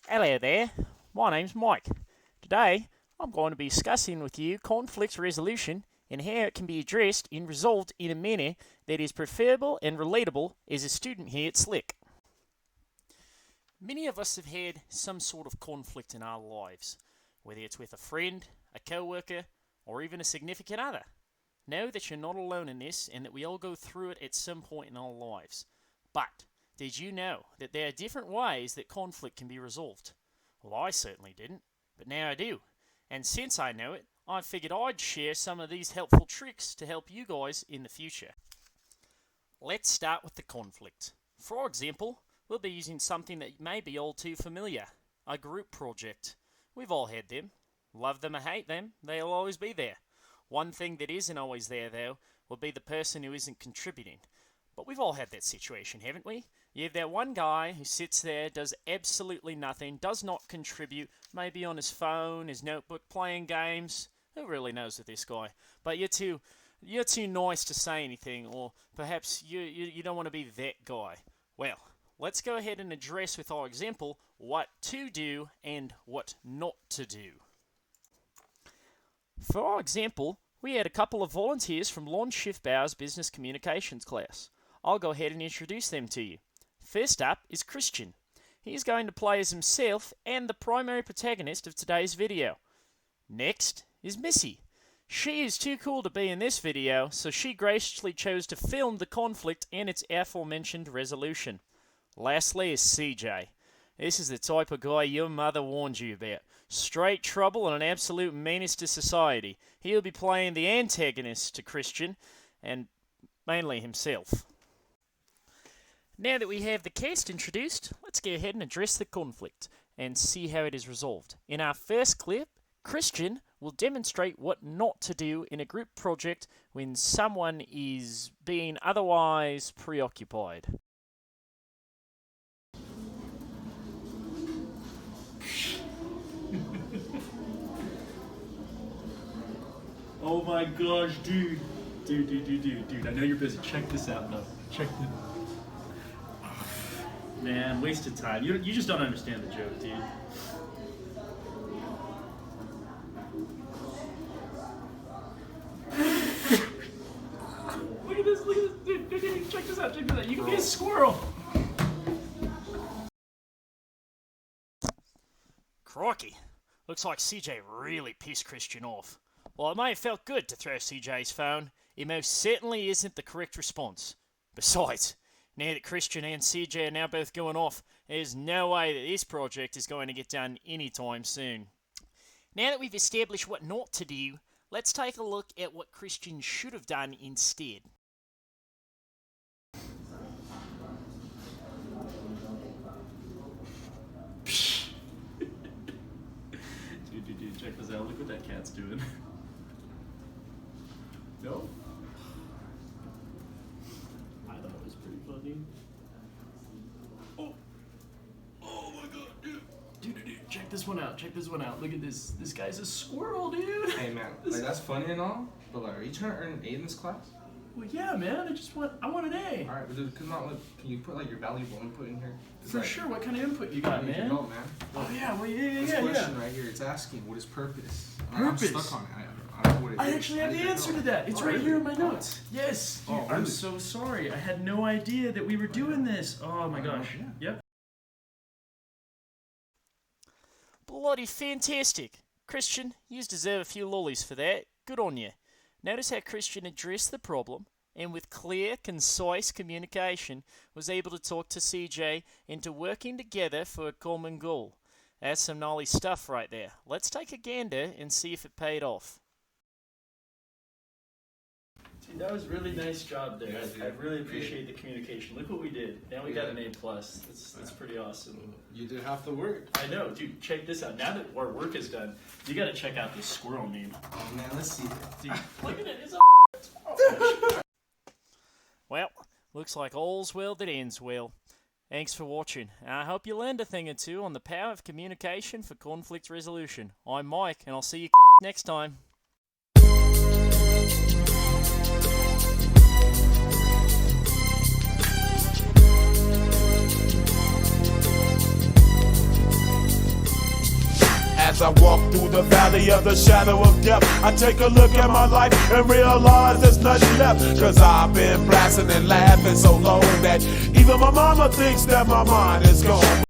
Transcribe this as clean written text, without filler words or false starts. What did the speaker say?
Hello there, my name's Mike. Today, I'm going to be discussing with you conflict resolution and how it can be addressed and resolved in a manner that is preferable and relatable as a student here at Slick. Many of us have had some sort of conflict in our lives, whether it's with a friend, a co-worker, or even a significant other. Know that you're not alone in this and that we all go through it at some point in our lives. But did you know that there are different ways that conflict can be resolved? Well, I certainly didn't, but now I do. And since I know it, I figured I'd share some of these helpful tricks to help you guys in the future. Let's start with the conflict. For example, we'll be using something that may be all too familiar, a group project. We've all had them. Love them or hate them, they'll always be there. One thing that isn't always there, though, will be the person who isn't contributing. But we've all had that situation, haven't we? You have that one guy who sits there, does absolutely nothing, does not contribute, maybe on his phone, his notebook, playing games. Who really knows with this guy? But you're too nice to say anything, or perhaps you don't want to be that guy. Well, let's go ahead and address with our example what to do and what not to do. For our example, we had a couple of volunteers from Lon Schiffbauer's business communications class. I'll go ahead and introduce them to you. First up is Christian. He's going to play as himself and the primary protagonist of today's video. Next is Missy. She is too cool to be in this video, so she graciously chose to film the conflict and its aforementioned resolution. Lastly is CJ. This is the type of guy your mother warned you about. Straight trouble and an absolute menace to society. He'll be playing the antagonist to Christian, and mainly himself. Now that we have the cast introduced, let's go ahead and address the conflict and see how it is resolved. In our first clip, Christian will demonstrate what not to do in a group project when someone is being otherwise preoccupied. Oh my gosh, dude. Dude, I know you're busy. Check this out, though. Check this. Man, wasted time. You just don't understand the joke, dude. Look at this, dude, check this out. You can be a squirrel. Crikey, looks like CJ really pissed Christian off. While it may have felt good to throw CJ's phone, it most certainly isn't the correct response. Besides, now that Christian and CJ are now both going off, there's no way that this project is going to get done anytime soon. Now that we've established what not to do, let's take a look at what Christian should have done instead. Dude, check this out. Look what that cat's doing. No? I thought it was pretty funny. Oh my god, dude. Dude, check this one out. Look at this. This guy's a squirrel, dude. Hey man, like that's funny and all, but like, are you trying to earn an A in this class? Well, yeah, man. I want an A. All right, but can you put like your valuable input in here? For sure. What kind of input you got, man? Go, man. Oh yeah, well This question right here, it's asking what is purpose. Purpose. I'm stuck on it. I don't know what it is. I actually have the answer to that. It's right here in my notes. Yes. Dude, Oh, I'm really? so sorry. I had no idea that we were doing this. Oh my gosh. Yep. Bloody fantastic! Christian, you deserve a few lollies for that. Good on you. Notice how Christian addressed the problem and with clear, concise communication was able to talk to CJ into working together for a common goal. That's some gnarly stuff right there. Let's take a gander and see if it paid off. Dude, that was a really nice job there. Yeah, dude. I really appreciate the communication. Look what we did. Now we got an A+. That's pretty awesome. You did half the work. I know, dude. Check this out. Now that our work is done, you got to check out this squirrel meme. Oh man, let's see. Dude, look at it. It's a Well, looks like all's well that ends well. Thanks for watching, and I hope you learned a thing or two on the power of communication for conflict resolution. I'm Mike, and I'll see you next time. As I walk through the valley of the shadow of death, I take a look at my life and realize there's nothing left. Cause I've been blasting and laughing so long that even my mama thinks that my mind is gone.